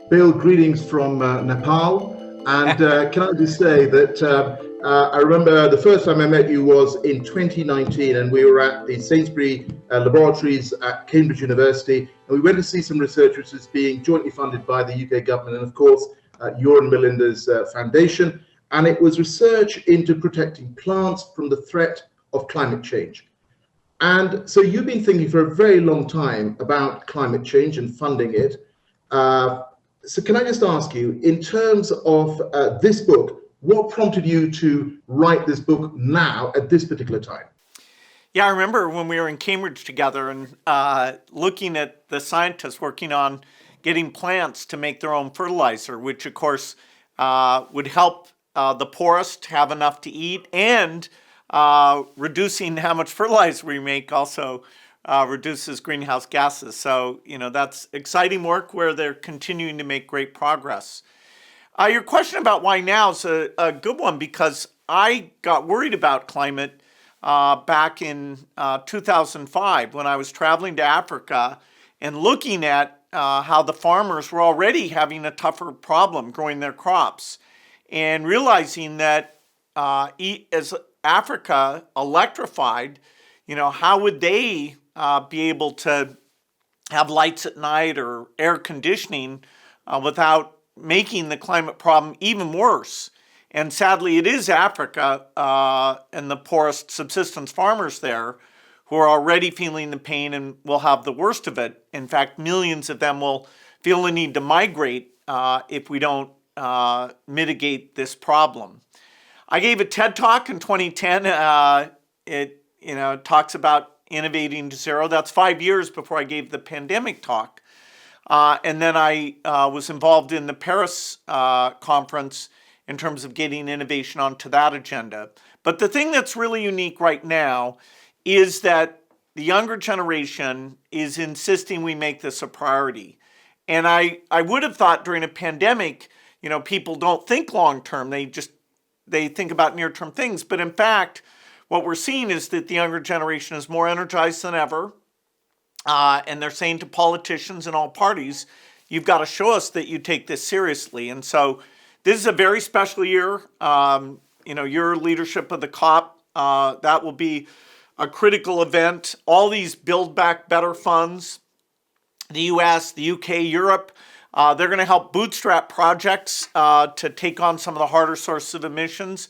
Bill, greetings from Nepal. And can I just say that I remember the first time I met you was in 2019, and we were at the Sainsbury Laboratories at Cambridge University, and we went to see some research which is being jointly funded by the UK government and, of course, your and Melinda's foundation. And it was research into protecting plants from the threat of climate change. And so you've been thinking for a very long time about climate change and funding it. So can I just ask you, in terms of this book, what prompted you to write this book now at this particular time? Yeah, I remember when we were in Cambridge together and looking at the scientists working on getting plants to make their own fertilizer, which of course would help the poorest have enough to eat, and reducing how much fertilizer we make also reduces greenhouse gases. So, that's exciting work where they're continuing to make great progress. Your question about why now is a good one, because I got worried about climate back in 2005 when I was traveling to Africa and looking at how the farmers were already having a tougher problem growing their crops, and realizing that as Africa electrified, how would they be able to have lights at night or air conditioning without making the climate problem even worse? And sadly, it is Africa and the poorest subsistence farmers there who are already feeling the pain and will have the worst of it. In fact, millions of them will feel the need to migrate if we don't mitigate this problem. I gave a TED Talk in 2010. It talks about innovating to zero. That's 5 years before I gave the pandemic talk. And then I was involved in the Paris conference in terms of getting innovation onto that agenda. But the thing that's really unique right now is that the younger generation is insisting we make this a priority. And I would have thought during a pandemic, people don't think long term. They think about near term things. But in fact, what we're seeing is that the younger generation is more energized than ever. And they're saying to politicians in all parties, you've got to show us that you take this seriously. And so this is a very special year. Your leadership of the COP, that will be a critical event. All these Build Back Better funds, the US, the UK, Europe, they're going to help bootstrap projects to take on some of the harder sources of emissions.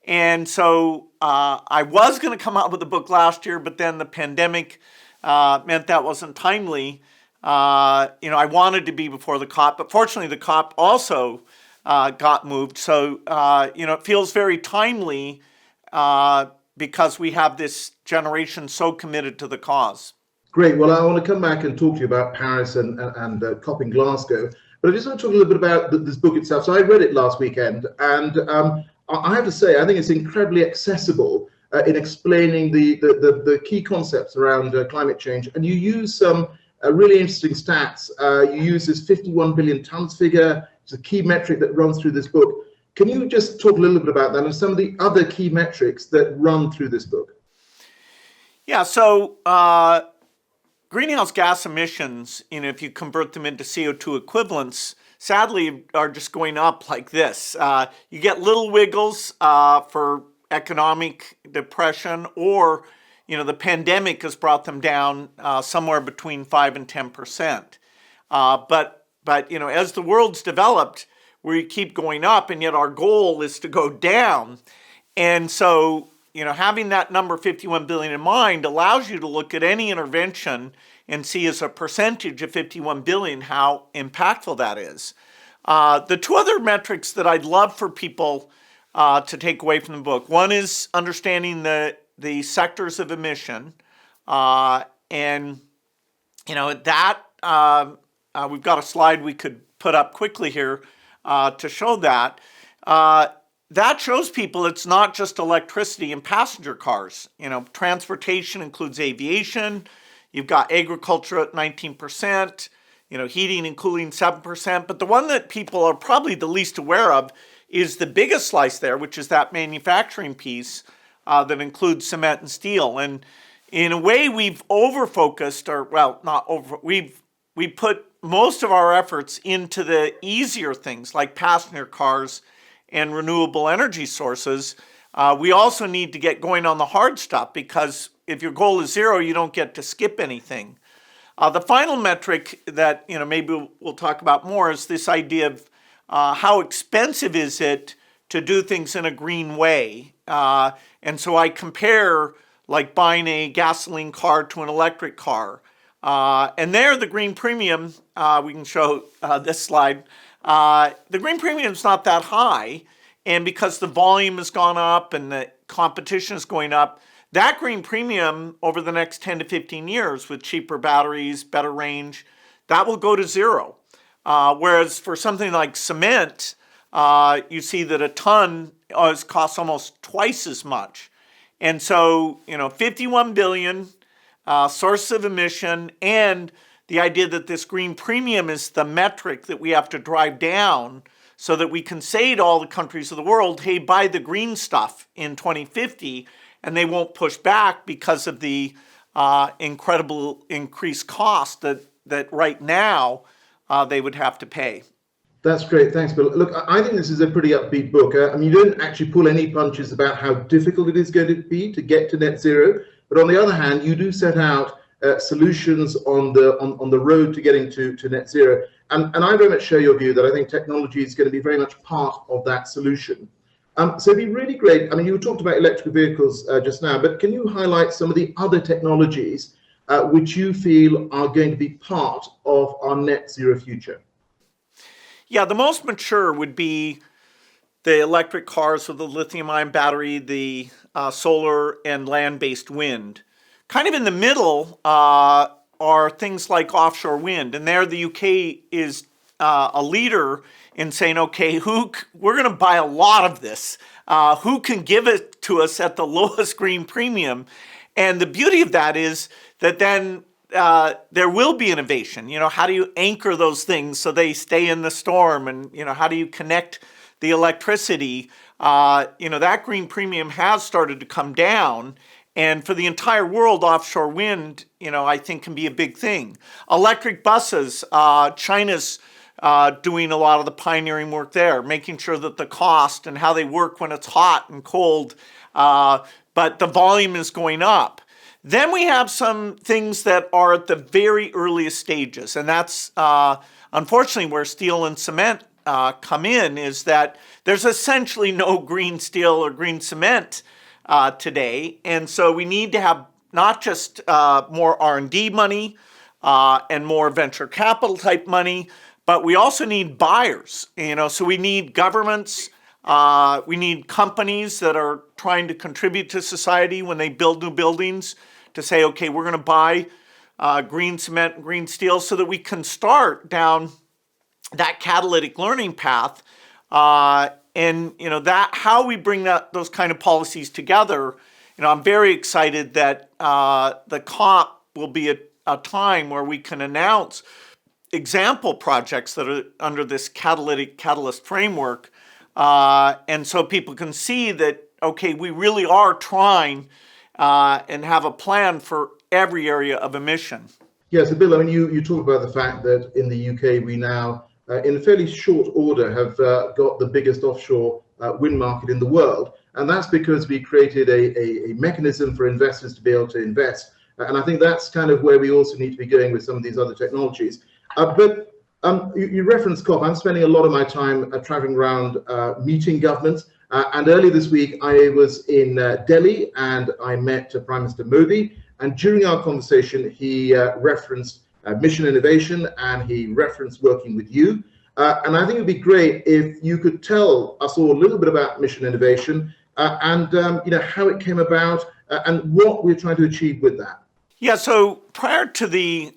And so I was going to come out with a book last year, but then the pandemic meant that wasn't timely. I wanted to be before the COP, but fortunately the COP also got moved. So, it feels very timely because we have this generation so committed to the cause. Great. Well, I want to come back and talk to you about Paris and COP in Glasgow. But I just want to talk a little bit about this book itself. So I read it last weekend, and I have to say, I think it's incredibly accessible in explaining the key concepts around climate change. And you use some really interesting stats. You use this 51 billion tons figure. It's a key metric that runs through this book. Can you just talk a little bit about that and some of the other key metrics that run through this book? Yeah, so greenhouse gas emissions, if you convert them into CO2 equivalents, sadly are just going up like this. You get little wiggles for economic depression, or the pandemic has brought them down somewhere between 5 and 10%. But as the world's developed, we keep going up, and yet our goal is to go down. And so having that number 51 billion in mind allows you to look at any intervention and see as a percentage of 51 billion how impactful that is. The two other metrics that I'd love for people to take away from the book, one is understanding the sectors of emission, and that we've got a slide we could put up quickly here to show that. That shows people it's not just electricity and passenger cars. Transportation includes aviation. You've got agriculture at 19%, heating and cooling 7%. But the one that people are probably the least aware of is the biggest slice there, which is that manufacturing piece that includes cement and steel. And in a way, we've over-focused, we put most of our efforts into the easier things like passenger cars and renewable energy sources, we also need to get going on the hard stuff, because if your goal is zero, you don't get to skip anything. The final metric that maybe we'll talk about more is this idea of how expensive is it to do things in a green way. And so I compare like buying a gasoline car to an electric car. And there the green premium, we can show this slide, the green premium is not that high. And because the volume has gone up and the competition is going up, that green premium over the next 10 to 15 years with cheaper batteries, better range, that will go to zero. Whereas for something like cement, you see that a ton costs almost twice as much. And so, 51 billion source of emission, and the idea that this green premium is the metric that we have to drive down so that we can say to all the countries of the world, hey, buy the green stuff in 2050, and they won't push back because of the incredible increased cost that right now they would have to pay. That's great. Thanks, Bill. Look, I think this is a pretty upbeat book. You don't actually pull any punches about how difficult it is going to be to get to net zero. But on the other hand, you do set out solutions on the road to getting to net zero. And I very much share your view that I think technology is going to be very much part of that solution. So it'd be really great. You talked about electric vehicles just now, but can you highlight some of the other technologies which you feel are going to be part of our net zero future? Yeah, the most mature would be the electric cars with the lithium-ion battery, the solar and land-based wind. Kind of in the middle are things like offshore wind, and there the UK is a leader in saying, okay, we're going to buy a lot of this. Who can give it to us at the lowest green premium? And the beauty of that is that then there will be innovation. How do you anchor those things so they stay in the storm? And, how do you connect the electricity? That green premium has started to come down. And for the entire world, offshore wind, I think can be a big thing. Electric buses, China's doing a lot of the pioneering work there, making sure that the cost and how they work when it's hot and cold, but the volume is going up. Then we have some things that are at the very earliest stages, and that's unfortunately where steel and cement come in, is that there's essentially no green steel or green cement today, and so we need to have not just more R&D money and more venture capital type money, but we also need buyers. So we need governments, we need companies that are trying to contribute to society when they build new buildings to say, okay, we're going to buy green cement and green steel so that we can start down that catalytic learning path. And that how we bring those kind of policies together. I'm very excited that the COP will be a time where we can announce example projects that are under this catalyst framework, and so people can see that, okay, we really are trying and have a plan for every area of emission. Yeah, so Bill, you talk about the fact that in the UK we now, in a fairly short order, have got the biggest offshore wind market in the world. And that's because we created a mechanism for investors to be able to invest. And I think that's kind of where we also need to be going with some of these other technologies. But you referenced COP. I'm spending a lot of my time traveling around meeting governments. And earlier this week, I was in Delhi and I met Prime Minister Modi. And during our conversation, he referenced mission innovation and he referenced working with you. And I think it'd be great if you could tell us all a little bit about mission innovation and how it came about and what we're trying to achieve with that. Yeah, so prior to the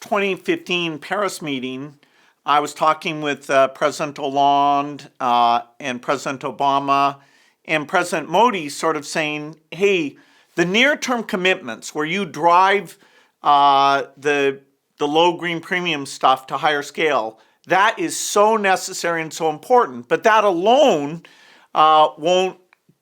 2015 Paris meeting, I was talking with President Hollande and President Obama and President Modi, sort of saying, hey, the near-term commitments where you drive the low green premium stuff to higher scale, that is so necessary and so important. But that alone won't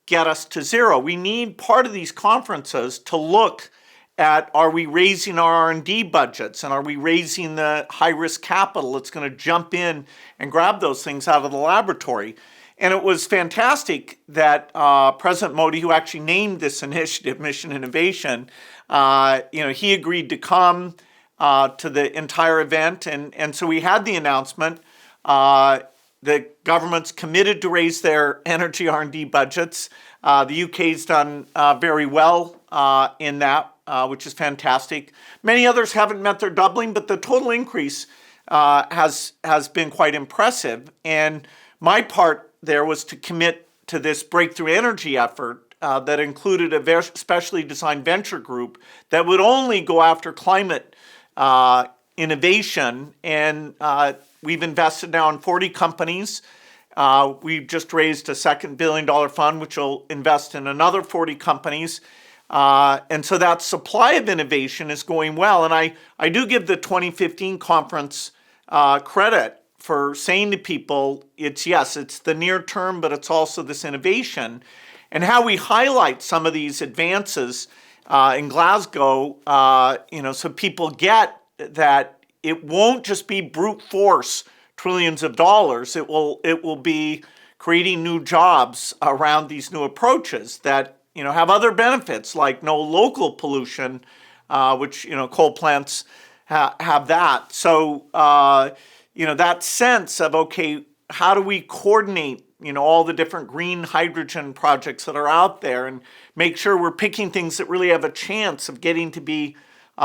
get us to zero. We need part of these conferences to look at, are we raising our R&D budgets, and are we raising the high-risk capital that's going to jump in and grab those things out of the laboratory? And it was fantastic that President Modi, who actually named this initiative Mission Innovation, he agreed to come to the entire event. And so we had the announcement. The government's committed to raise their energy R&D budgets. The UK's done very well in that, which is fantastic. Many others haven't met their doubling, but the total increase has been quite impressive. And my part there was to commit to this breakthrough energy effort that included a very specially designed venture group that would only go after climate innovation. And we've invested now in 40 companies. We've just raised a second $1 billion fund, which will invest in another 40 companies. And so that supply of innovation is going well. And I do give the 2015 conference credit for saying to people, it's the near term, but it's also this innovation. And how we highlight some of these advances in Glasgow, so people get that it won't just be brute force trillions of dollars. It will be creating new jobs around these new approaches that have other benefits like no local pollution, which coal plants have that. So that sense of, okay, how do we coordinate all the different green hydrogen projects that are out there and make sure we're picking things that really have a chance of getting to be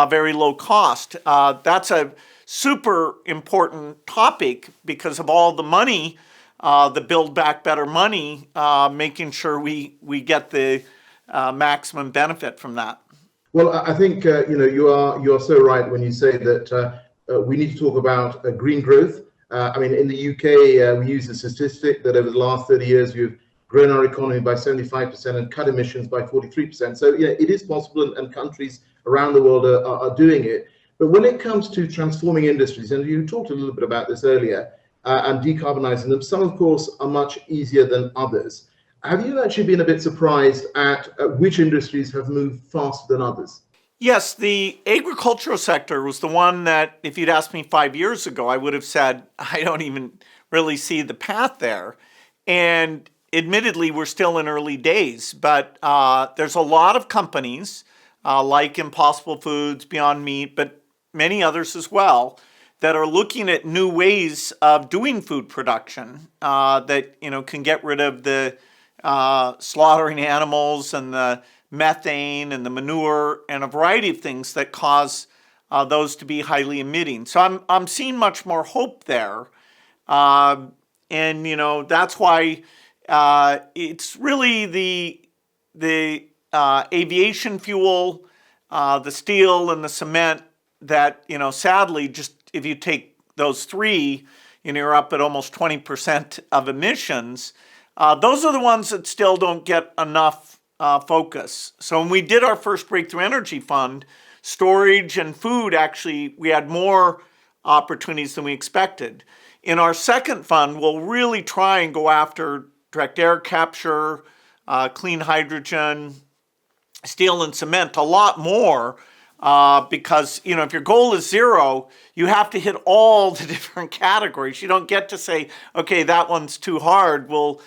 very low cost. That's a super important topic because of all the money, the Build Back Better money, making sure we get the maximum benefit from that. Well, I think you are so right when you say that we need to talk about green growth. In the UK, we use the statistic that over the last 30 years, we've grown our economy by 75% and cut emissions by 43%. So it is possible, and countries around the world are doing it. But when it comes to transforming industries, and you talked a little bit about this earlier, and decarbonizing them, some of course are much easier than others. Have you actually been a bit surprised at which industries have moved faster than others? Yes, the agricultural sector was the one that, if you'd asked me 5 years ago, I would have said, I don't even really see the path there. And admittedly, we're still in early days, but there's a lot of companies like Impossible Foods, Beyond Meat, but many others as well, that are looking at new ways of doing food production that can get rid of the slaughtering animals and the methane and the manure and a variety of things that cause those to be highly emitting. So I'm seeing much more hope there, and that's why it's really the aviation fuel, the steel, and the cement that sadly, just if you take those three, you're up at almost 20% of emissions. Those are the ones that still don't get enough focus. So when we did our first Breakthrough Energy Fund, storage and food, actually, we had more opportunities than we expected. In our second fund, we'll really try and go after direct air capture, clean hydrogen, steel and cement a lot more because, if your goal is zero, you have to hit all the different categories. You don't get to say, okay, that one's too hard. We'll,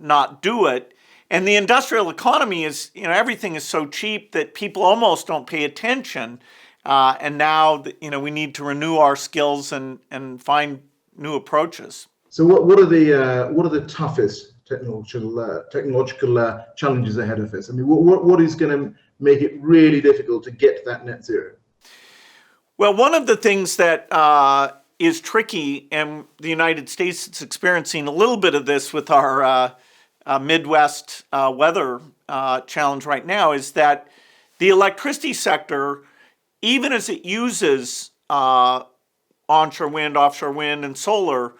not do it. And the industrial economy is, everything is so cheap that people almost don't pay attention. And now, we need to renew our skills and find new approaches. So what are the toughest technological challenges ahead of us? What is going to make it really difficult to get to that net zero? Well, one of the things that is tricky, and the United States is experiencing a little bit of this with our Midwest weather challenge right now, is that the electricity sector, even as it uses onshore wind, offshore wind, and solar,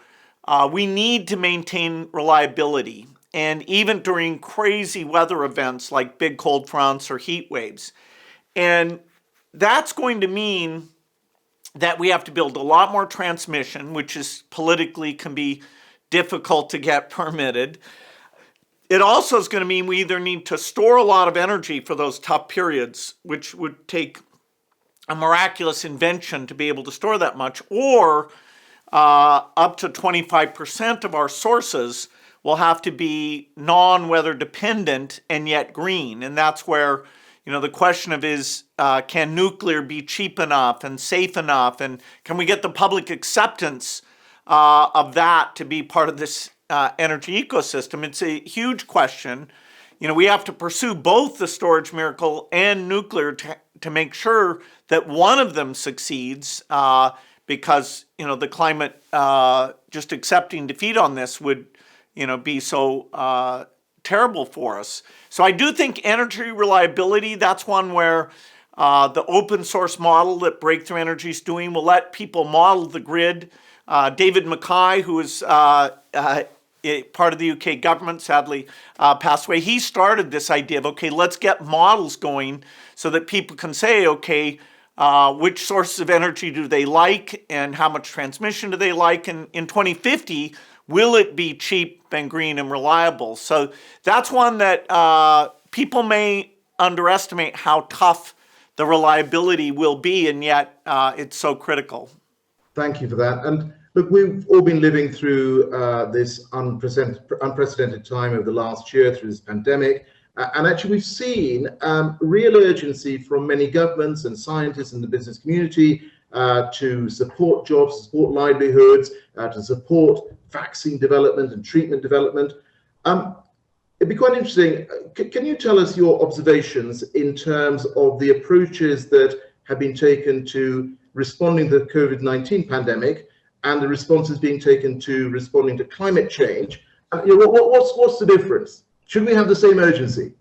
we need to maintain reliability. And even during crazy weather events like big cold fronts or heat waves. And that's going to mean that we have to build a lot more transmission, which is politically can be difficult to get permitted. it also is going to mean we either need to store a lot of energy for those tough periods, which would take a miraculous invention to be able to store that much, or up to 25% of our sources will have to be non-weather dependent and yet green. And that's where, the question of can nuclear be cheap enough and safe enough? And can we get the public acceptance of that to be part of this energy ecosystem? It's a huge question. We have to pursue both the storage miracle and nuclear to make sure that one of them succeeds, because, the climate, just accepting defeat on this would, be so terrible for us. So I do think energy reliability, that's one where the open source model that Breakthrough Energy is doing will let people model the grid. David Mackay, who is part of the UK government, sadly passed away, he started this idea of, okay, let's get models going so that people can say, okay, which sources of energy do they like and how much transmission do they like? And in 2050, will it be cheap and green and reliable? So that's one that people may underestimate how tough the reliability will be, and yet it's so critical. Thank you for that. And look, we've all been living through this unprecedented time over the last year through this pandemic. And actually, we've seen real urgency from many governments and scientists in the business community to support jobs, to support livelihoods, to support vaccine development and treatment development. It'd be quite interesting. Can you tell us your observations in terms of the approaches that have been taken to responding to the COVID-19 pandemic and the responses being taken to responding to climate change? What's the difference? Should we have the same urgency?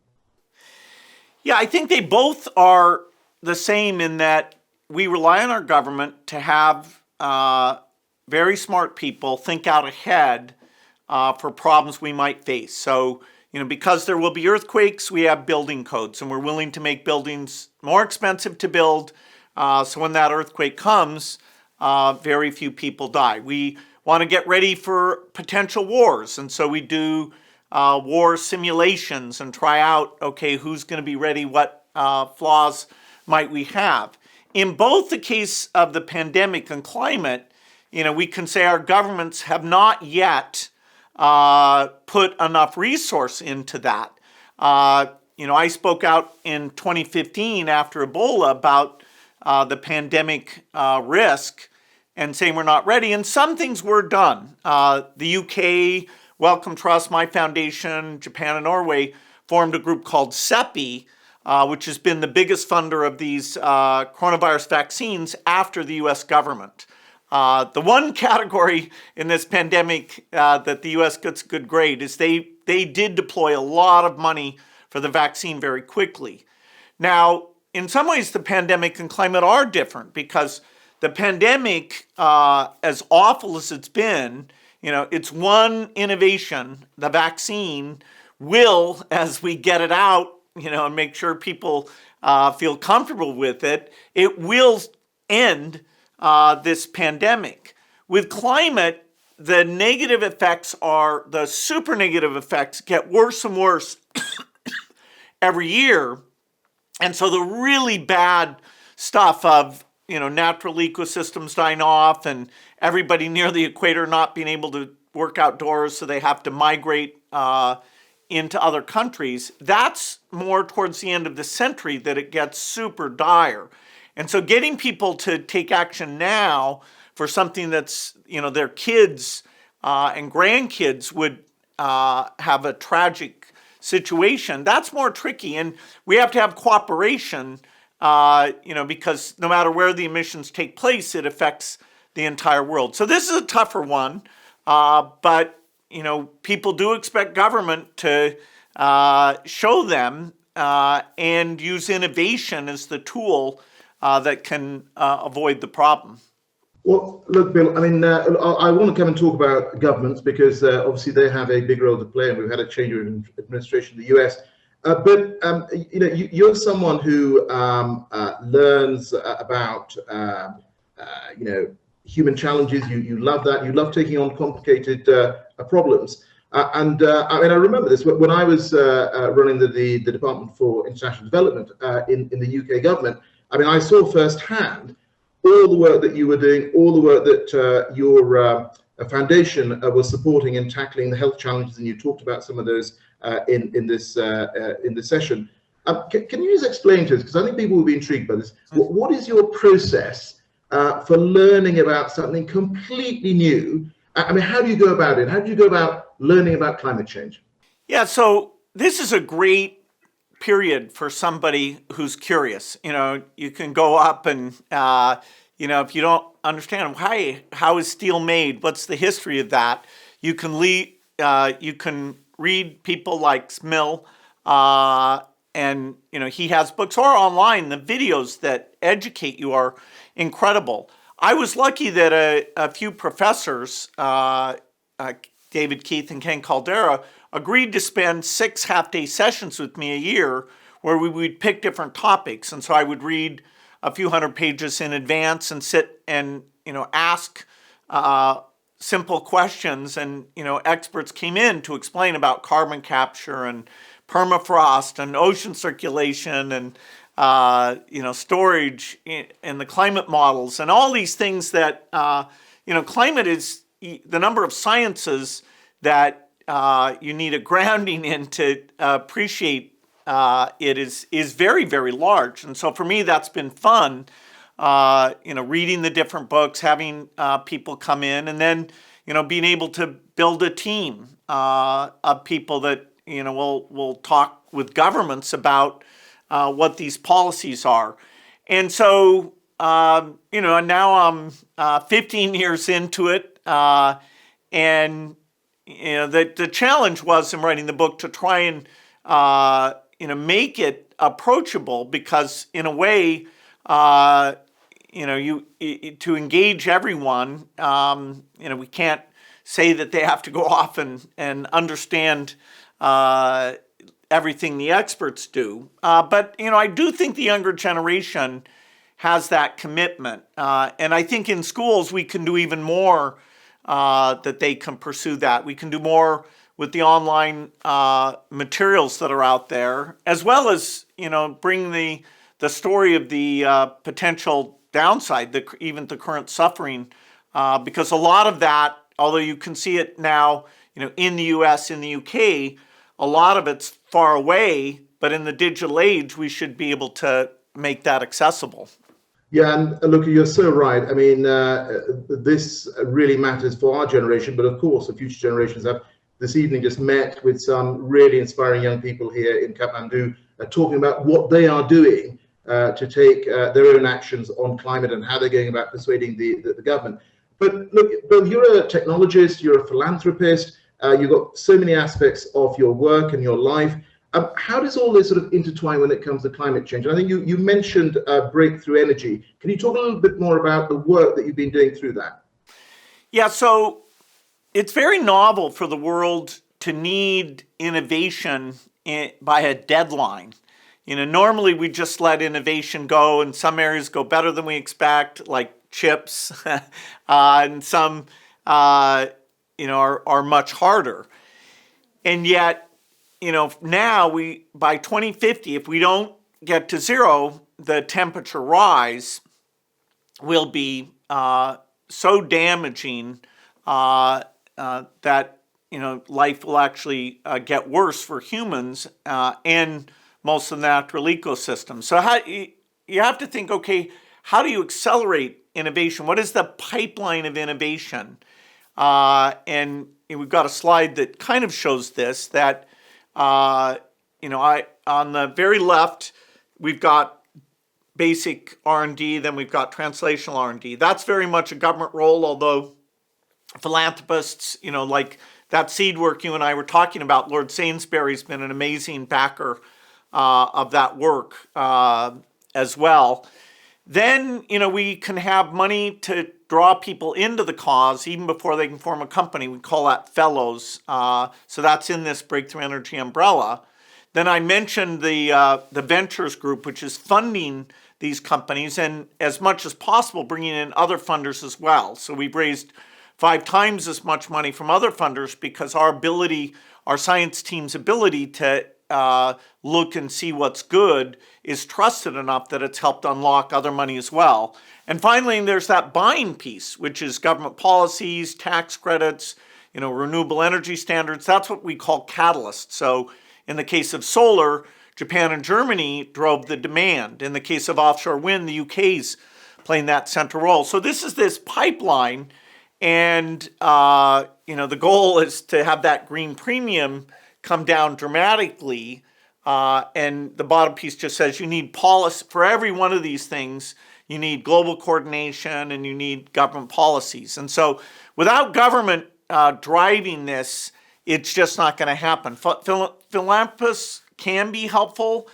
Yeah, I think they both are the same in that we rely on our government to have very smart people think out ahead for problems we might face. So, because there will be earthquakes, we have building codes, and we're willing to make buildings more expensive to build. So when that earthquake comes, very few people die. We want to get ready for potential wars, and so we do war simulations and try out, okay, who's going to be ready, what flaws might we have. In both the case of the pandemic and climate, we can say our governments have not yet put enough resource into that. I spoke out in 2015 after Ebola about the pandemic risk and saying we're not ready, and some things were done. The UK, Wellcome Trust, my foundation, Japan and Norway formed a group called CEPI, which has been the biggest funder of these coronavirus vaccines after the US government. The one category in this pandemic that the US gets a good grade is they did deploy a lot of money for the vaccine very quickly. Now, in some ways, the pandemic and climate are different because the pandemic, as awful as it's been, it's one innovation. The vaccine will, as we get it out, and make sure people feel comfortable with it, it will end this pandemic. With climate, the negative effects the super negative effects get worse and worse every year. And so the really bad stuff of, natural ecosystems dying off and everybody near the equator not being able to work outdoors, so they have to migrate into other countries, that's more towards the end of the century that it gets super dire. And so getting people to take action now for something that's, their kids and grandkids would have a tragic situation, that's more tricky. And we have to have cooperation, because no matter where the emissions take place, it affects the entire world. So this is a tougher one, but, people do expect government to show them and use innovation as the tool that can avoid the problem. Well, look, Bill, I want to come and talk about governments because obviously they have a big role to play, and we've had a change in administration in the US. But you're someone who learns about human challenges. You love that. You love taking on complicated problems. I mean, I remember this when I was running the Department for International Development in the UK government. I mean, I saw firsthand all the work that you were doing, all the work that your foundation was supporting in tackling the health challenges, and you talked about some of those in this session. Can you just explain to us, because I think people will be intrigued by this, what is your process for learning about something completely new? I mean, how do you go about it? How do you go about learning about climate change? Yeah, so this is a great period for somebody who's curious. You can go up and, if you don't understand, how is steel made? What's the history of that? You can read people like Smil, and he has books, or online. The videos that educate you are incredible. I was lucky that a few professors, David Keith and Ken Caldera, agreed to spend 6 half-day sessions with me a year where we would pick different topics. And so I would read a few hundred pages in advance and sit and ask simple questions. And experts came in to explain about carbon capture and permafrost and ocean circulation and storage and the climate models and all these things that climate is the number of sciences that you need a grounding in to appreciate it is very, very large. And so for me, that's been fun, reading the different books, having people come in, and then, being able to build a team of people that, will talk with governments about what these policies are. And so, now I'm 15 years into it, and the challenge was in writing the book to try and make it approachable, because in a way, to engage everyone, we can't say that they have to go off and understand everything the experts do. But I do think the younger generation has that commitment. And I think in schools we can do even more, that they can pursue that. We can do more with the online materials that are out there, as well as, bring the story of the potential downside, even the current suffering, because a lot of that, although you can see it now, in the US, in the UK, a lot of it's far away, but in the digital age, we should be able to make that accessible. Yeah, and look, you're so right. I mean, this really matters for our generation, but of course, the future generations have. This evening just met with some really inspiring young people here in Kathmandu, talking about what they are doing to take their own actions on climate and how they're going about persuading the government. But look, Bill, you're a technologist, you're a philanthropist, you've got so many aspects of your work and your life. How does all this sort of intertwine when it comes to climate change? And I think you mentioned breakthrough energy. Can you talk a little bit more about the work that you've been doing through that? Yeah, so it's very novel for the world to need innovation by a deadline. Normally we just let innovation go, and some areas go better than we expect, like chips, and some, are much harder. And yet, now by 2050, if we don't get to zero, the temperature rise will be so damaging that life will actually get worse for humans and most of the natural ecosystems. So you have to think, okay, how do you accelerate innovation? What is the pipeline of innovation? And we've got a slide that kind of shows this, that on the very left, we've got basic R&D, then we've got translational R&D. That's very much a government role, although philanthropists, like that seed work you and I were talking about, Lord Sainsbury's been an amazing backer of that work as well. Then, we can have money to draw people into the cause even before they can form a company. We call that fellows. So that's in this breakthrough energy umbrella. Then I mentioned the ventures group, which is funding these companies and as much as possible bringing in other funders as well. So we've raised 5 times as much money from other funders because our science team's ability to look and see what's good is trusted enough that it's helped unlock other money as well. And finally, there's that buying piece, which is government policies, tax credits, renewable energy standards. That's what we call catalysts. So in the case of solar, Japan and Germany drove the demand. In the case of offshore wind, the UK's playing that central role. So this pipeline, and the goal is to have that green premium come down dramatically. And the bottom piece just says you need policy for every one of these things. You need global coordination and you need government policies. And so without government driving this, it's just not going to happen. Philanthropists can be helpful.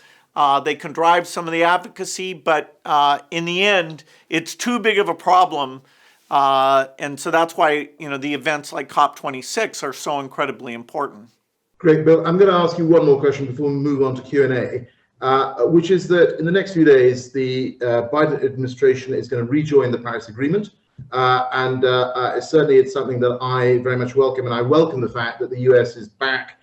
They can drive some of the advocacy, but in the end, it's too big of a problem. And so that's why, the events like COP26 are so incredibly important. Great, Bill. I'm going to ask you one more question before we move on to Q&A, which is that in the next few days, the Biden administration is going to rejoin the Paris Agreement. And certainly it's something that I very much welcome. And I welcome the fact that the US is back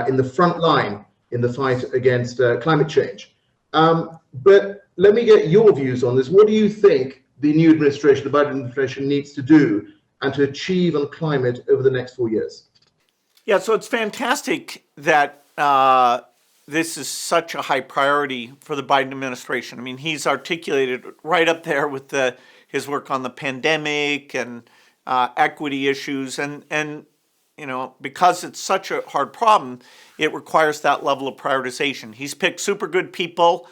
in the front line in the fight against climate change. But let me get your views on this. What do you think the new administration, the Biden administration, needs to do and to achieve on climate over the next 4 years? Yeah, so it's fantastic that this is such a high priority for the Biden administration. I mean, he's articulated right up there with his work on the pandemic and equity issues. And because it's such a hard problem, it requires that level of prioritization. He's picked super good people.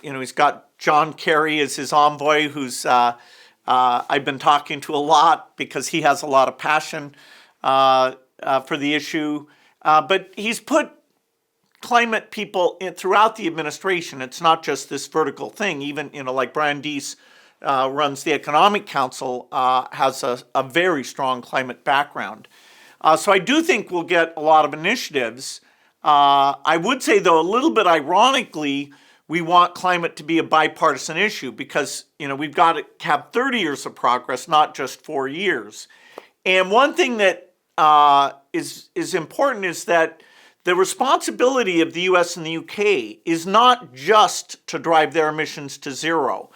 He's got John Kerry as his envoy, who's I've been talking to a lot because he has a lot of passion for the issue. But he's put climate people throughout the administration. It's not just this vertical thing. Even, like Brian Deese runs the Economic Council, has a very strong climate background. So I do think we'll get a lot of initiatives. I would say, though, a little bit ironically, we want climate to be a bipartisan issue because, we've got to have 30 years of progress, not just 4 years. And one thing that is important is that the responsibility of the US and the UK is not just to drive their emissions to zero.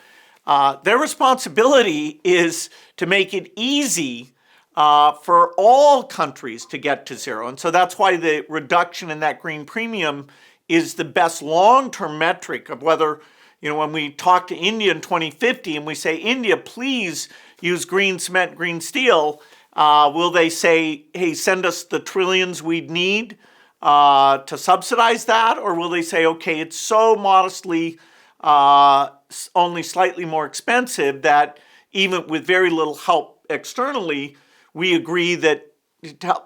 Their responsibility is to make it easy for all countries to get to zero. And so that's why the reduction in that green premium is the best long-term metric of whether, when we talk to India in 2050 and we say, India, please use green cement, green steel, will they say, hey, send us the trillions we'd need to subsidize that? Or will they say, okay, it's so modestly only slightly more expensive that even with very little help externally, we agree that to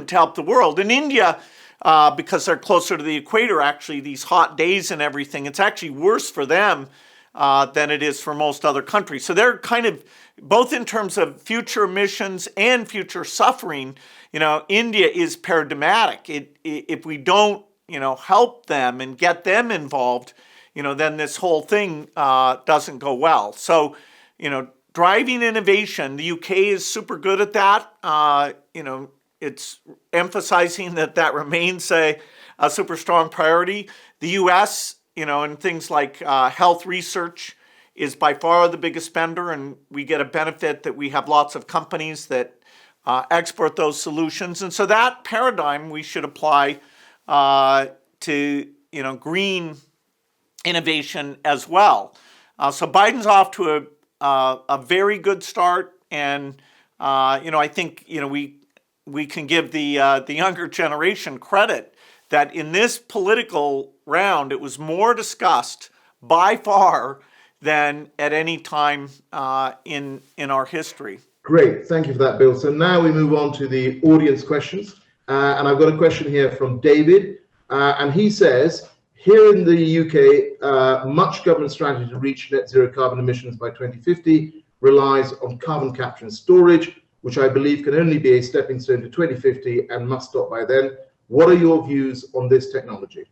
help the world. In India, because they're closer to the equator, actually, these hot days and everything, it's actually worse for them than it is for most other countries. So they're kind of, both in terms of future emissions and future suffering, India is paradigmatic. If we don't, help them and get them involved, then this whole thing doesn't go well. So, driving innovation, the UK is super good at that. It's emphasizing that remains a super strong priority. The US, in things like health research is by far the biggest spender, and we get a benefit that we have lots of companies that export those solutions. And so that paradigm we should apply to, green innovation as well. So Biden's off to a very good start, and I think we can give the younger generation credit that in this political round it was more discussed by far than at any time in our history. Great, thank you for that, Bill. So now we move on to the audience questions, and I've got a question here from David, and he says, here in the UK, much government strategy to reach net zero carbon emissions by 2050 relies on carbon capture and storage, which I believe can only be a stepping stone to 2050 and must stop by then. What are your views on this technology?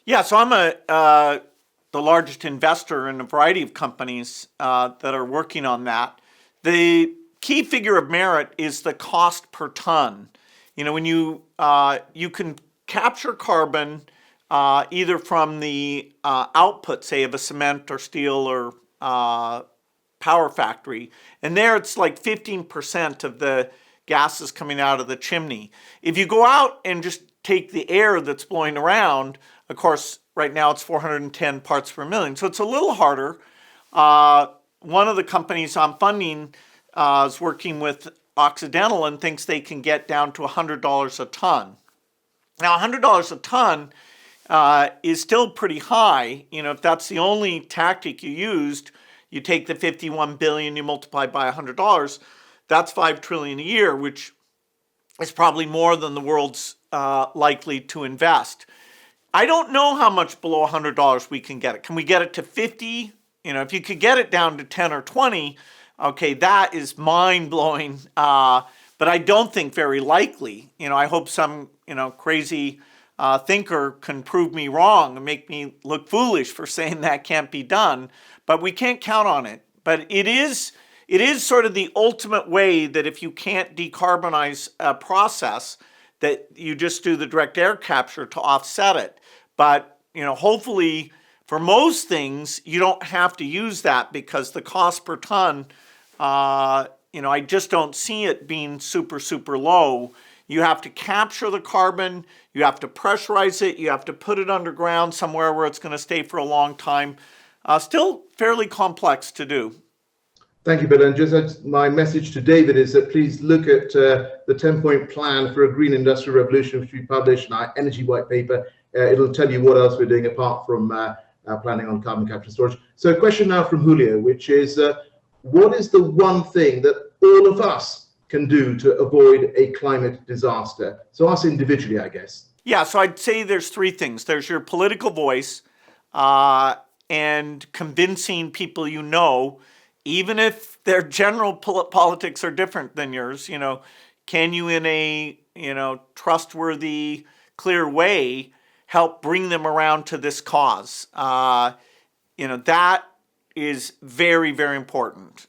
Yeah, so I'm the largest investor in a variety of companies that are working on that. The key figure of merit is the cost per ton. When you can capture carbon either from the output, say, of a cement or steel or power factory, and there it's like 15% of the gases coming out of the chimney. If you go out and just take the air that's blowing around, of course, right now it's 410 parts per million, so it's a little harder. One of the companies I'm funding is working with Occidental and thinks they can get down to $100 a ton. Now, $100 a ton is still pretty high. If that's the only tactic you used, you take the 51 billion, you multiply by $100, that's 5 trillion a year, which is probably more than the world's likely to invest. I don't know how much below $100 we can get it. Can we get it to 50? If you could get it down to 10 or 20, okay, that is mind-blowing, but I don't think very likely. I hope some, crazy thinker can prove me wrong and make me look foolish for saying that can't be done, but we can't count on it. But it is sort of the ultimate way that if you can't decarbonize a process, that you just do the direct air capture to offset it. But, hopefully for most things, you don't have to use that because the cost per ton, I just don't see it being super, super low. You have to capture the carbon, you have to pressurize it, you have to put it underground somewhere where it's going to stay for a long time. Still fairly complex to do. Thank you, Bill. And just my message to David is that please look at the 10-point plan for a green industrial revolution, which we published in our energy white paper. It'll tell you what else we're doing apart from planning on carbon capture and storage. So a question now from Julio, which is, what is the one thing that all of us can do to avoid a climate disaster? So us individually, I guess. Yeah, so I'd say there's 3 things. There's your political voice and convincing people even if their general politics are different than yours, can you in a, trustworthy, clear way help bring them around to this cause? That is very, very important.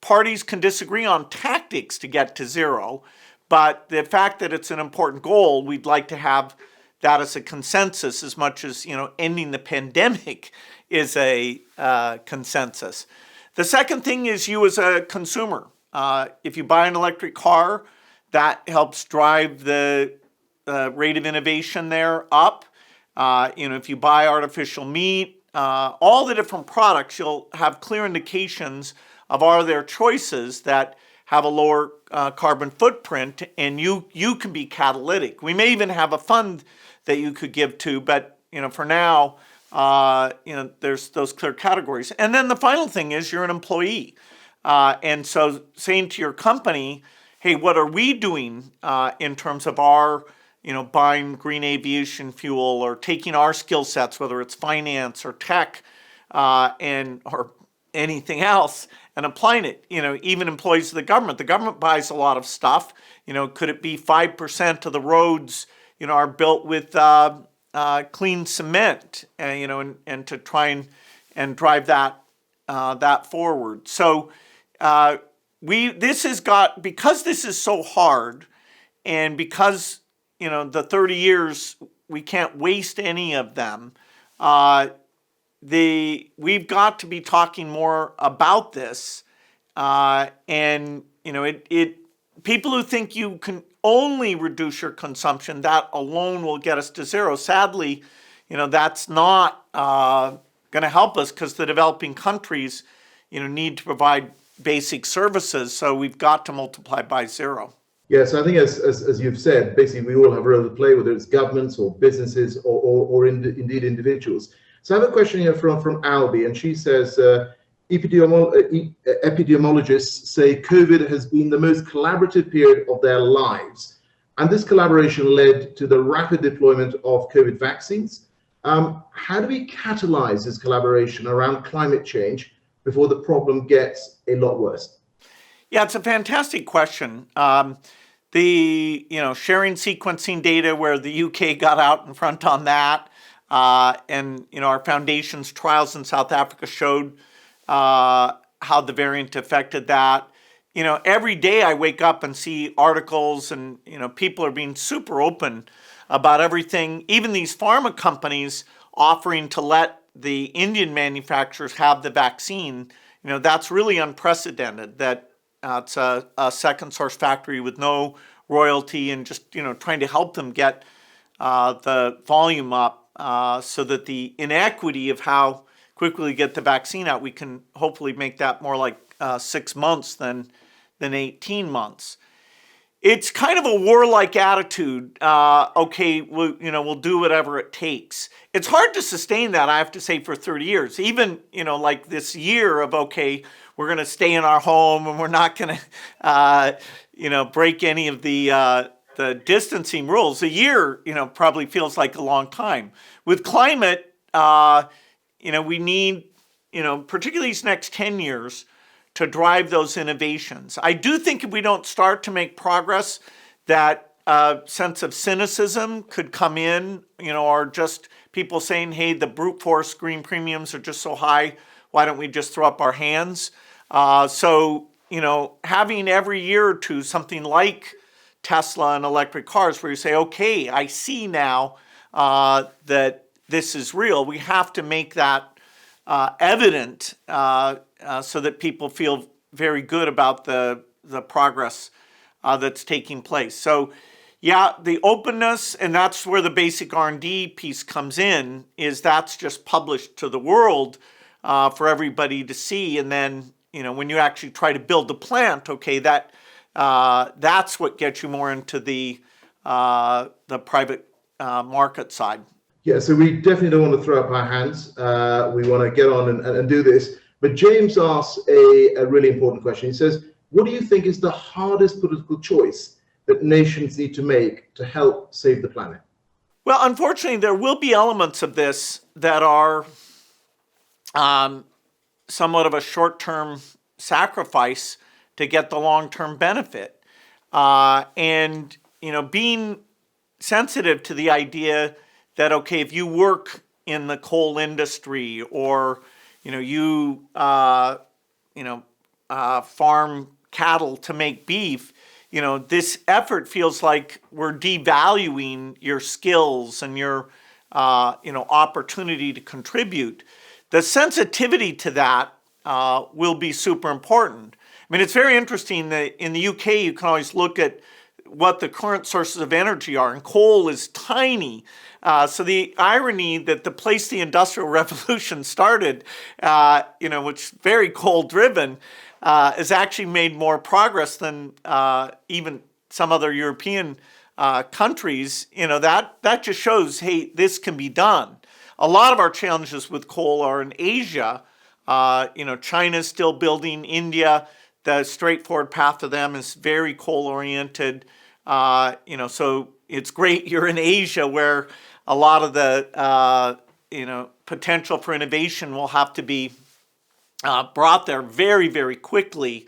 Parties can disagree on tactics to get to zero, but the fact that it's an important goal, we'd like to have that as a consensus as much as, ending the pandemic is a consensus. The second thing is you as a consumer. If you buy an electric car, that helps drive the rate of innovation there up. If you buy artificial meat, all the different products, you'll have clear indications of are there choices that have a lower carbon footprint, and you can be catalytic. We may even have a fund that you could give to, but for now, there's those clear categories. And then the final thing is you're an employee. And so saying to your company, hey, what are we doing in terms of our, buying green aviation fuel or taking our skill sets, whether it's finance or tech or anything else, and applying it. Even employees of the government buys a lot of stuff. Could it be 5% of the roads, are built with clean cement, and to try and drive that forward. So because this is so hard, and because the 30 years we can't waste any of them. We've got to be talking more about this, and people who think you can only reduce your consumption, that alone will get us to zero. Sadly, that's not going to help us because the developing countries, need to provide basic services. So we've got to multiply by zero. Yes, I think as you've said, basically we all have a role to play, whether it's governments or businesses or indeed individuals. So I have a question here from Albie, and she says, epidemiologists say COVID has been the most collaborative period of their lives. And this collaboration led to the rapid deployment of COVID vaccines. How do we catalyze this collaboration around climate change before the problem gets a lot worse? Yeah, it's a fantastic question. Sharing sequencing data where the UK got out in front on that, and our foundation's trials in South Africa showed how the variant affected that. every day I wake up and see articles and, people are being super open about everything, even these pharma companies offering to let the Indian manufacturers have the vaccine. That's really unprecedented, that it's a second source factory with no royalty and just, trying to help them get the volume up so that the inequity of how quickly we get the vaccine out, we can hopefully make that more like 6 months than 18 months. It's kind of a warlike attitude. Okay, we'll do whatever it takes. It's hard to sustain that, I have to say, for 30 years. Even, like this year of, okay, we're going to stay in our home and we're not going to, break any of the distancing rules. A year, probably feels like a long time. With climate, we need, particularly these next 10 years, to drive those innovations. I do think if we don't start to make progress, that sense of cynicism could come in, or just people saying, hey, the brute force green premiums are just so high, why don't we just throw up our hands? So, having every year or two something like Tesla and electric cars where you say, okay, I see now that this is real. We have to make that evident so that people feel very good about the progress that's taking place. So, yeah, the openness, and that's where the basic R&D piece comes in, is that's just published to the world for everybody to see. And then, when you actually try to build the plant, okay, that's what gets you more into the private market side. Yeah, so we definitely don't want to throw up our hands. We want to get on and do this. But James asks a really important question. He says, what do you think is the hardest political choice that nations need to make to help save the planet? Well, unfortunately, there will be elements of this that are somewhat of a short-term sacrifice to get the long-term benefit. And, being sensitive to the idea that, okay, if you work in the coal industry or, you farm cattle to make beef, this effort feels like we're devaluing your skills and your, opportunity to contribute. The sensitivity to that will be super important. I mean, it's very interesting that in the UK, you can always look at what the current sources of energy are, and coal is tiny. So the irony that the place the Industrial Revolution started, which is very coal-driven, has actually made more progress than even some other European countries. That just shows, hey, this can be done. A lot of our challenges with coal are in Asia. China's still building. India, the straightforward path to them is very coal-oriented. So it's great you're in Asia where a lot of the, potential for innovation will have to be brought there very, very quickly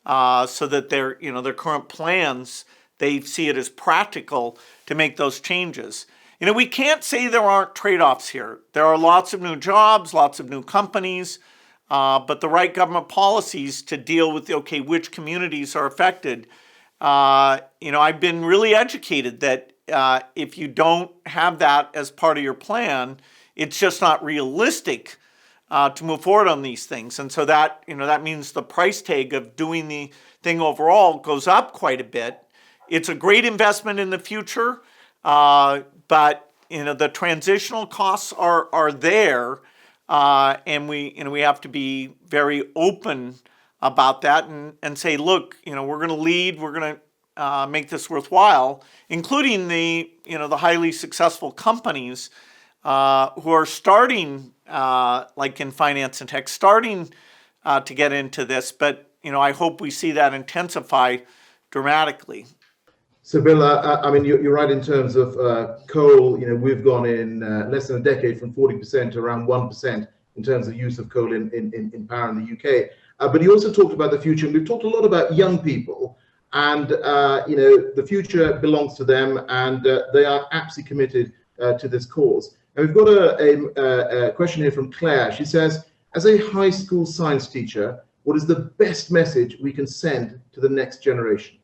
so that their current plans, they see it as practical to make those changes. We can't say there aren't trade-offs here. There are lots of new jobs, lots of new companies, but the right government policies to deal with, which communities are affected. I've been really educated that if you don't have that as part of your plan, it's just not realistic to move forward on these things. And so that means the price tag of doing the thing overall goes up quite a bit. It's a great investment in the future, but the transitional costs are there, and we have to be very open about that and say, look, we're going to lead, we're going to make this worthwhile, including the highly successful companies who are starting, like in finance and tech, starting to get into this. But I hope we see that intensify dramatically. So, Bill, I mean, you're right in terms of coal. We've gone in less than a decade from 40% to around 1% in terms of use of coal in power in the UK. But you also talked about the future, and we've talked a lot about young people, and the future belongs to them, and they are absolutely committed to this cause. And we've got a question here from Claire. She says, as a high school science teacher, what is the best message we can send to the next generation?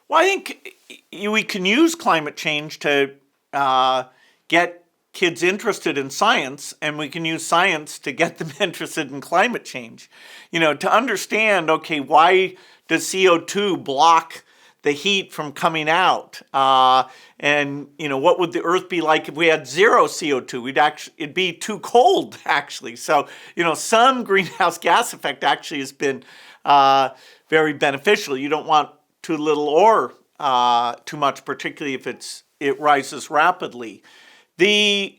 Well, I think we can use climate change to get kids interested in science, and we can use science to get them interested in climate change. To understand, okay, why does CO2 block the heat from coming out? And what would the Earth be like if we had zero CO2? It'd be too cold, actually. So, some greenhouse gas effect actually has been very beneficial. You don't want too little or too much, particularly if it rises rapidly. The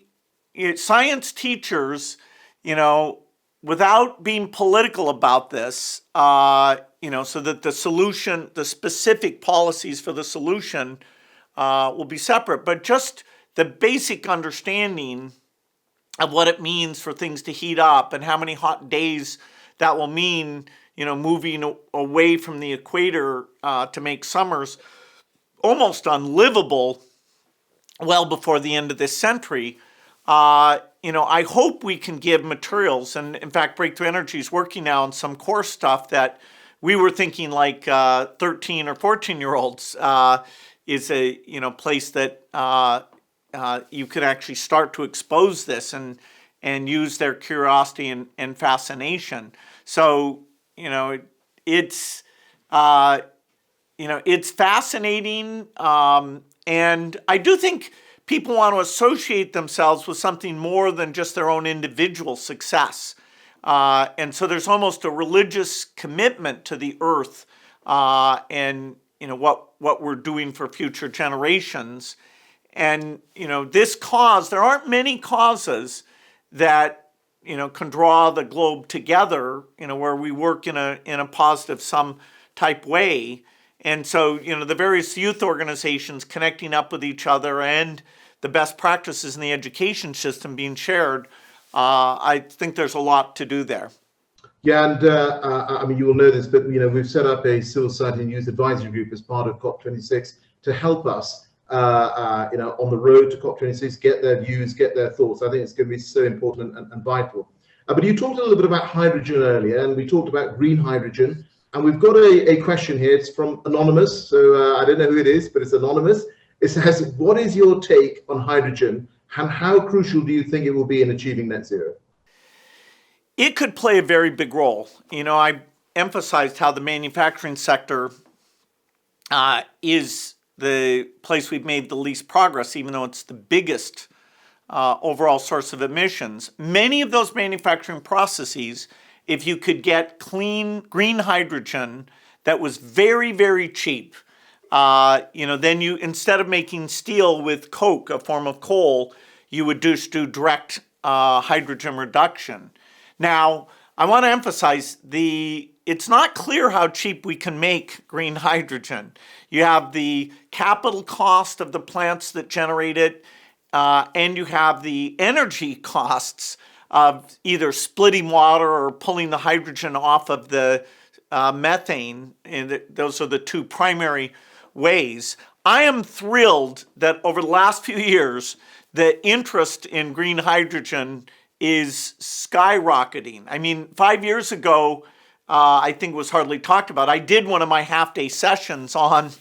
science teachers, without being political about this, so that the specific policies for the solution will be separate, but just the basic understanding of what it means for things to heat up and how many hot days that will mean, moving away from the equator to make summers almost unlivable well before the end of this century. I hope we can give materials, and in fact, Breakthrough Energy is working now on some core stuff that we were thinking like 13 or 14-year-olds is a place that you could actually start to expose this and use their curiosity and fascination. So it's it's fascinating, and I do think people want to associate themselves with something more than just their own individual success. And so there's almost a religious commitment to the earth and what we're doing for future generations. And this cause, there aren't many causes that can draw the globe together, where we work in a positive sum type way. And so, the various youth organizations connecting up with each other and the best practices in the education system being shared, I think there's a lot to do there. Yeah, and you will know this, but we've set up a civil society and youth advisory group as part of COP26 to help us, on the road to COP26, get their views, get their thoughts. I think it's going to be so important and vital. But you talked a little bit about hydrogen earlier, and we talked about green hydrogen. And we've got a question here. It's from Anonymous. So I don't know who it is, but it's anonymous. It says, what is your take on hydrogen, and how crucial do you think it will be in achieving net zero? It could play a very big role. I emphasized how the manufacturing sector is the place we've made the least progress, even though it's the biggest overall source of emissions. Many of those manufacturing processes, if you could get clean green hydrogen that was very, very cheap, then you, instead of making steel with coke, a form of coal, you would just do direct hydrogen reduction. Now, I want to emphasize it's not clear how cheap we can make green hydrogen. You have the capital cost of the plants that generate it, and you have the energy costs of either splitting water or pulling the hydrogen off of the methane. And those are the two primary ways. I am thrilled that over the last few years, the interest in green hydrogen is skyrocketing. I mean, 5 years ago, I think it was hardly talked about. I did one of my half-day sessions on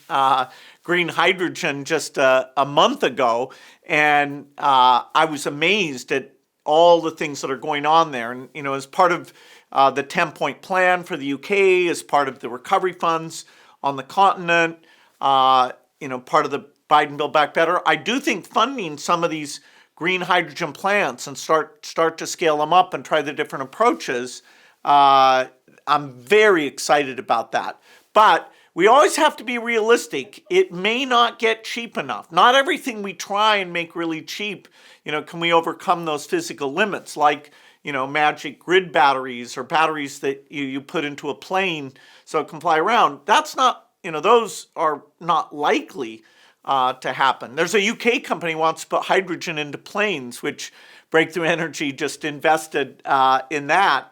green hydrogen just a month ago, and I was amazed at all the things that are going on there. And, as part of the 10-point plan for the UK, as part of the recovery funds on the continent, part of the Biden Build Back Better, I do think funding some of these green hydrogen plants and start to scale them up and try the different approaches, I'm very excited about that. But we always have to be realistic. It may not get cheap enough. Not everything we try and make really cheap, can we overcome those physical limits, like, magic grid batteries or batteries that you put into a plane so it can fly around. That's not, those are not likely to happen. There's a UK company wants to put hydrogen into planes, which Breakthrough Energy just invested in that,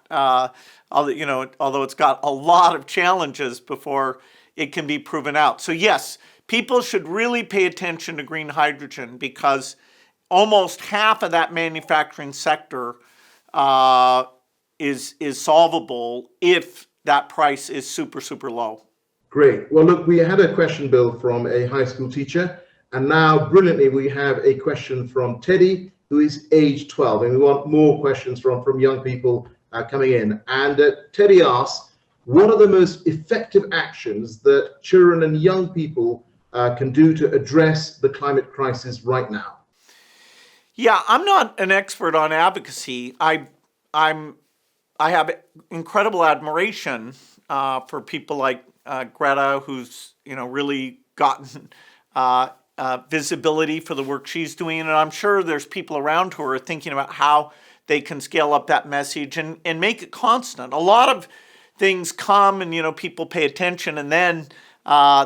although it's got a lot of challenges before it can be proven out. So yes, people should really pay attention to green hydrogen, because almost half of that manufacturing sector is solvable if that price is super, super low. Great. Well, look, we had a question, Bill, from a high school teacher, and now brilliantly we have a question from Teddy, who is age 12, and we want more questions from young people coming in. And Teddy asks, what are the most effective actions that children and young people can do to address the climate crisis right now? Yeah, I'm not an expert on advocacy. I have incredible admiration for people like Greta, who's really gotten visibility for the work she's doing, and I'm sure there's people around who are thinking about how they can scale up that message and make it constant. A lot of things come and people pay attention and then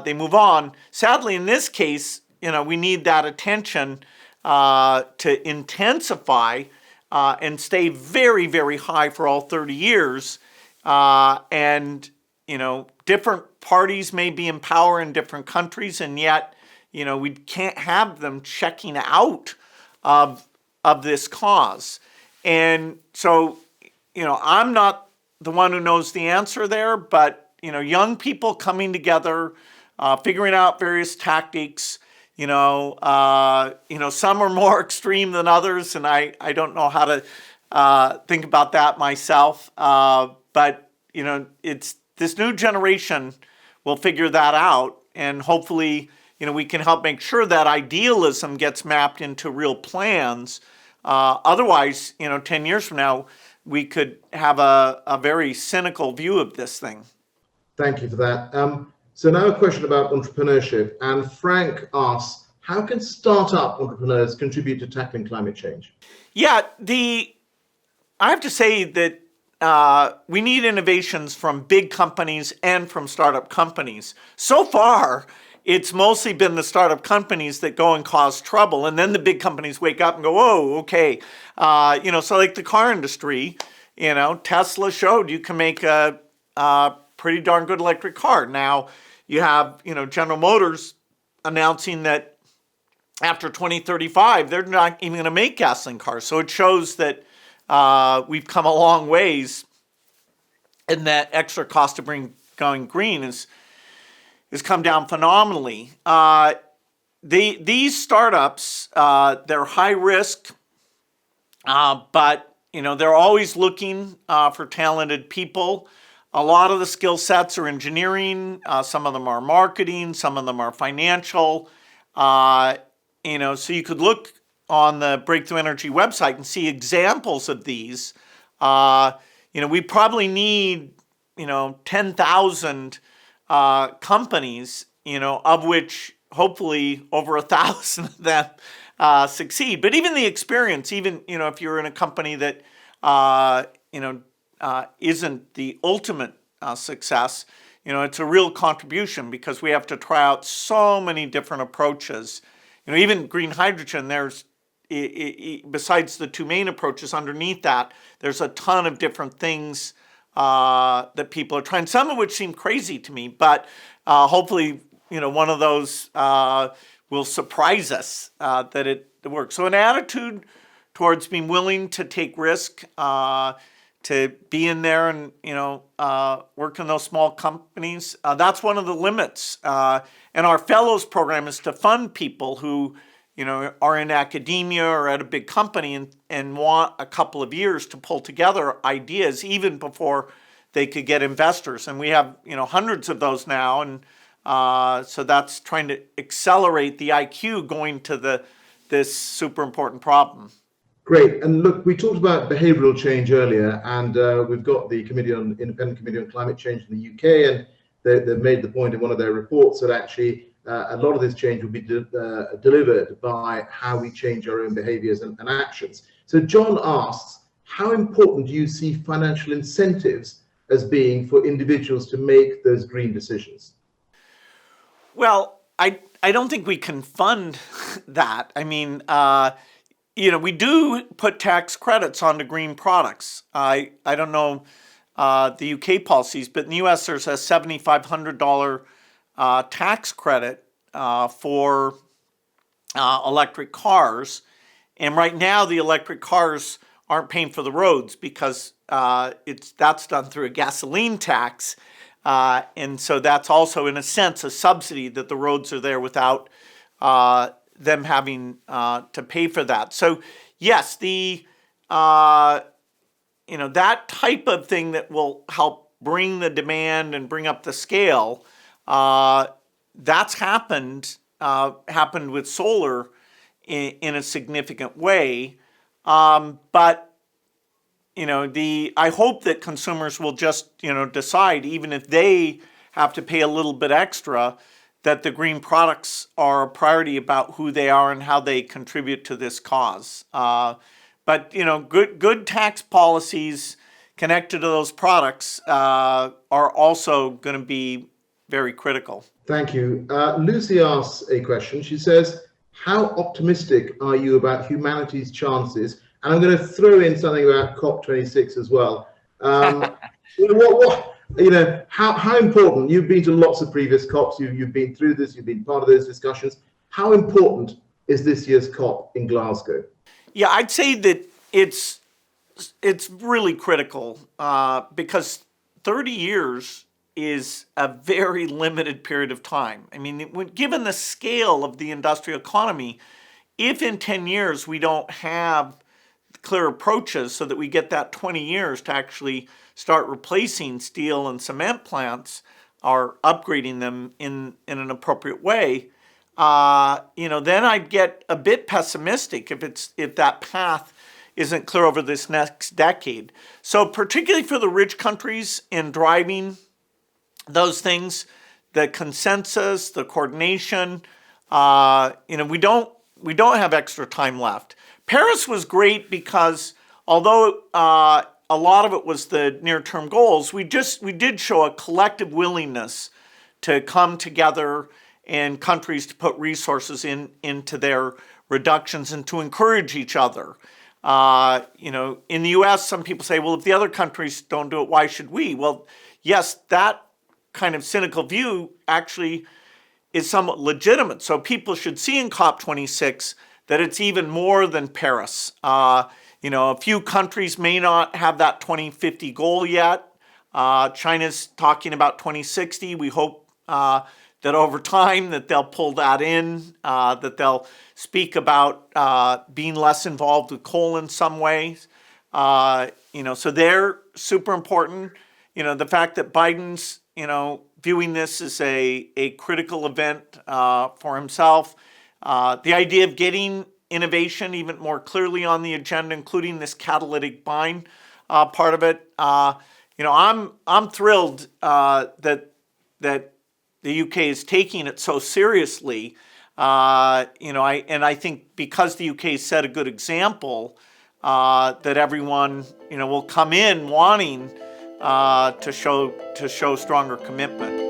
they move on. Sadly, in this case, we need that attention to intensify and stay very, very high for all 30 years. And different parties may be in power in different countries, and yet, we can't have them checking out of this cause. And so, I'm not the one who knows the answer there, but, young people coming together, figuring out various tactics, some are more extreme than others, and I don't know how to think about that myself. But, it's this new generation will figure that out, and hopefully, we can help make sure that idealism gets mapped into real plans. Otherwise, 10 years from now, we could have a very cynical view of this thing. Thank you for that. So now a question about entrepreneurship. And Frank asks, how can startup entrepreneurs contribute to tackling climate change? Yeah, I have to say that we need innovations from big companies and from startup companies. So far, it's mostly been the startup companies that go and cause trouble, and then the big companies wake up and go, "Oh, okay." So like the car industry, Tesla showed you can make a pretty darn good electric car. Now you have, General Motors announcing that after 2035, they're not even going to make gasoline cars. So it shows that we've come a long ways, and that extra cost of going green has come down phenomenally. These startups, they're high risk, but they're always looking for talented people. A lot of the skill sets are engineering. Some of them are marketing. Some of them are financial. So you could look on the Breakthrough Energy website and see examples of these. We probably need 10,000 companies, of which hopefully over 1,000 of them succeed. But even the experience, if you're in a company that isn't the ultimate success, it's a real contribution, because we have to try out so many different approaches. Even green hydrogen, there's besides the two main approaches underneath that, there's a ton of different things that people are trying, some of which seem crazy to me, but hopefully, one of those will surprise us that it works. So an attitude towards being willing to take risk, to be in there and, work in those small companies, that's one of the limits. And our fellows program is to fund people who, are in academia or at a big company and want a couple of years to pull together ideas even before they could get investors. And we have, hundreds of those now. And so that's trying to accelerate the IQ going to this super important problem. Great. And look, we talked about behavioral change earlier, and we've got the Independent Committee on Climate Change in the UK, and they've made the point in one of their reports that actually a lot of this change will be delivered by how we change our own behaviors and actions. So John asks, how important do you see financial incentives as being for individuals to make those green decisions? Well, I don't think we can fund that. I mean, we do put tax credits onto green products. I don't know the UK policies, but in the US there's a $7,500 tax credit for electric cars. And right now the electric cars aren't paying for the roads because that's done through a gasoline tax. And so that's also, in a sense, a subsidy that the roads are there without them having to pay for that. So yes, that type of thing that will help bring the demand and bring up the scale, that's happened with solar in a significant way. But I hope that consumers will just decide, even if they have to pay a little bit extra, that the green products are a priority about who they are and how they contribute to this cause. But good tax policies connected to those products are also going to be very critical. Thank you. Lucy asks a question. She says, how optimistic are you about humanity's chances? And I'm going to throw in something about COP26 as well. How important, you've been to lots of previous COPs, you've been through this, you've been part of those discussions. How important is this year's COP in Glasgow? Yeah, I'd say that it's really critical because 30 years is a very limited period of time. I mean, given the scale of the industrial economy, if in 10 years we don't have clear approaches so that we get that 20 years to actually start replacing steel and cement plants or upgrading them in an appropriate way, then I'd get a bit pessimistic if that path isn't clear over this next decade. So particularly for the rich countries in driving those things, the consensus, the coordination, we don't have extra time left. Paris was great because although a lot of it was the near-term goals, we did show a collective willingness to come together and countries to put resources into their reductions and to encourage each other. In the U.S., some people say, well, if the other countries don't do it, why should we? Well, yes, that kind of cynical view actually is somewhat legitimate. So people should see in COP26 that it's even more than Paris. A few countries may not have that 2050 goal yet. China's talking about 2060. We hope that over time that they'll pull that in, that they'll speak about being less involved with coal in some ways. So they're super important. The fact that Biden's, viewing this as a critical event for himself. The idea of getting innovation even more clearly on the agenda, including this catalytic bind part of it. I'm thrilled that the UK is taking it so seriously. I think because the UK set a good example, that everyone will come in wanting to show stronger commitment.